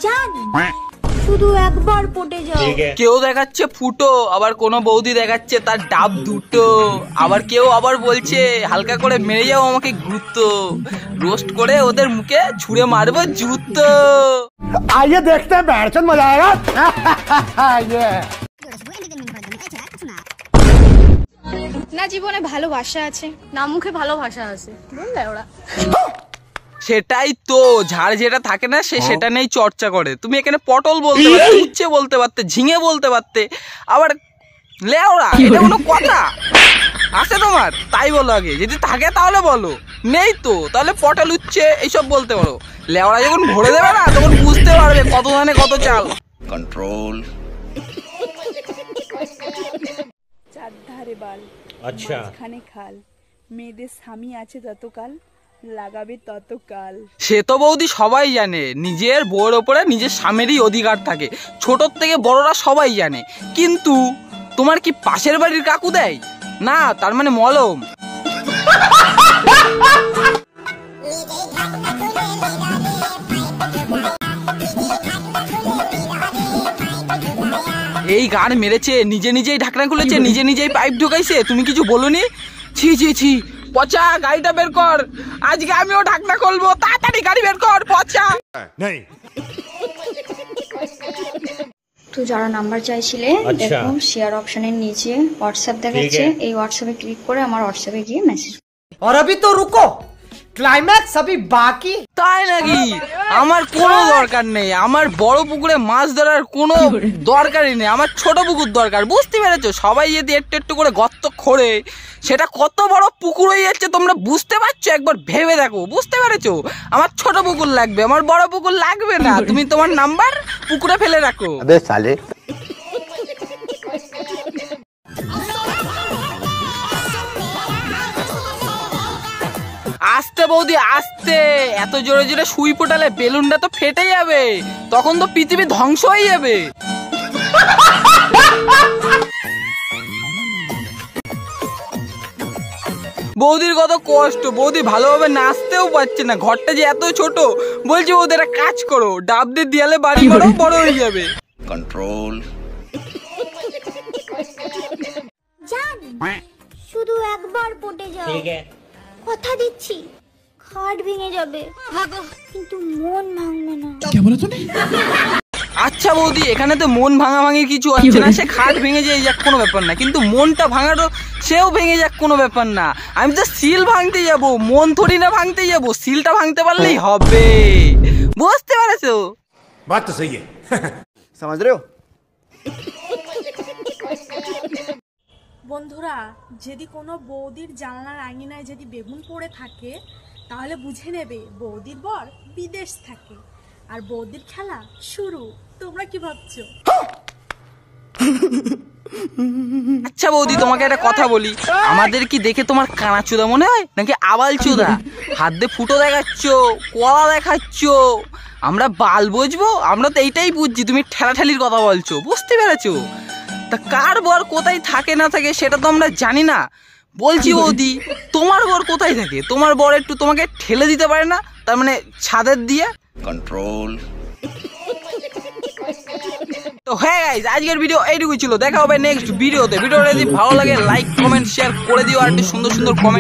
জানি শুধু একবার পটে যাও। কেউ দেখাচ্ছে ফুটো, আবার কোনো বৌদি দেখাচ্ছে তার ডাব দুটো, আবার কেউ আবার বলছে হালকা করে মেরে যাও আমাকে গুরুত্ব, রোস্ট করে ওদের মুখে ছুঁড়ে মারবো জুতো। आइए देखते हैं बैठचंद मजा आएगा। না জীবনে ভালোবাসা আছে, না মুখে ভালোবাসা আছে, বললে ওরা। সেটাই তো, ঝাড় যেটা থাকে না সে সেটা নেই চর্চা করে। তুমি এখানে পটল বলতে পারতে, উচ্ছে বলতে পারতে, ঝিঙে বলতে পারতে, আবার লেওড়া, এটা কোনো কথা আছে তোমার? তাই বলো আগে, যদি থাকে তাহলে বলো, নেই তো তাহলে পটল উচ্ছে এইসব বলতে পারো। লেওড়া যখন ভরে দেবে না তখন বুঝতে পারবে কত ধানে কত চাল। কন্ট্রোল। চারধারে বাল, আচ্ছা মাঝখানে খাল, মেয়েদের স্বামী আছে যতকাল লাগাবে ততকাল। সে তো বৌদি সবাই জানে, নিজের বউয়ের ওপরে নিজের স্বামীরই অধিকার থাকে, ছোটর থেকে বড়রা সবাই জানে। কিন্তু তোমার কি পাশের বাড়ির কাকু দেয় না? তার মানে মলম। এই গান মেরেছে, নিজে নিজেই ঢাকনা খুলেছে, নিজে নিজেই পাইপ ঢুকাইছে, তুমি কিছু বলনি? ছি ছি ছি, পচা, গাড়িটা বের কর, আজকে আমিও ঢাকনা খুলবো, তাড়াতাড়ি গাড়ি বের কর, পচা। তো যারা নাম্বার চাইছিলে, দেখো শেয়ার অপশনের নিচে হোয়াটসঅ্যাপ দেখাচ্ছে, এই হোয়াটসঅ্যাপে ক্লিক করে আমার হোয়াটসঅ্যাপে গিয়ে মেসেজ। और अभी तो रुको, ক্লাইম্যাক্স अभी बाकी। তাই নাকি? আমার কোনো দরকার নেই, আমার বড় পুকুরে মাছ ধরার কোনো দরকারই নেই, আমার ছোট পুকুর দরকার। বুঝতে পেরেছো? সবাই যদি একটু একটু করে গর্ত খোঁড়ে সেটা কত বড় পুকুর হয়ে যাচ্ছে তোমরা বুঝতে পারছো? একবার ভেবে দেখো, বুঝতে পেরেছো? আমার ছোট পুকুর লাগবে, আমার বড় পুকুর লাগবে না। তুমি তোমার নাম্বার পুকুরে ফেলে রাখো। अबे साले। আস্তে বৌদি আস্তে, এত জোরে জোরে সুই ফোটালে বেলুনটা তো ফেটে যাবে, তখন তো পৃথিবী ধ্বংস হয়ে যাবে। বৌদির কত কষ্ট, বৌদি ভালোভাবে নাচতেও পারছে না, ঘরটা যে এত ছোট। বলছি বৌদি একটা কাজ করো, ডাব দিয়ে দেয়ালে বাড়ি মারো, বড় হয়ে যাবে। কন্ট্রোল। জানি শুধু একবার পটে যাও। কথা দিচ্ছি খাট ভেঙে যাবে, কিন্তু মন ভাঙবে না। আচ্ছা বৌদি, এখানে তো মন ভাঙাভাঙির কিছু হচ্ছে না, সে খাট ভেঙে যায় যাক কোনো ব্যাপার না, কিন্তু মনটা ভাঙারও সেও ভেঙে যাক কোনো ব্যাপার না। আমি তো সিল ভাঙতে যাব, মন থরি না ভাঙতে যাব, সিলটা ভাঙতে পারলেই হবে। বুঝতে পারছো? बात तो सही है। समझ रहे हो? বন্ধুরা, যদি কোনো বৌদির জানলার আঙিনায় যদি বেগুন পড়ে থাকে তাহলে বুঝে নেবে বৌদির বর বিদেশ থাকে আর বৌদির খেলা শুরু। তোমরা কি ভাবছো? আচ্ছা বৌদি, তোমাকে একটা কথা বলি, আমাদের কি দেখে তোমার কানা চুদা মনে হয় নাকি আবাল চুদা? হাত দিয়ে ফুটো দেখাচ্ছ, কলা দেখাচ্ছ, আমরা বাল বুঝবো? আমরা তো এইটাই বুঝছি, তুমি ঠেলাঠেলির কথা বলছো। বুঝতে পেরেছো? তা কার বর কোথায় থাকে না থাকে সেটা তো আমরা জানি না। বলছি বৌদি, তোমার বর কোথায় থাকে? তোমার বর একটু তোমাকে ঠেলে দিতে পারে না? তার মানে ছাদের দিয়ে। কন্ট্রোল। তো হ্যাঁ গাইস, আজকের ভিডিও এইটুকুই ছিল, দেখা হবে নেক্সট ভিডিওতে। ভিডিওটা যদি ভালো লাগে লাইক কমেন্ট শেয়ার করে দিও, আর একটু সুন্দর সুন্দর কমেন্ট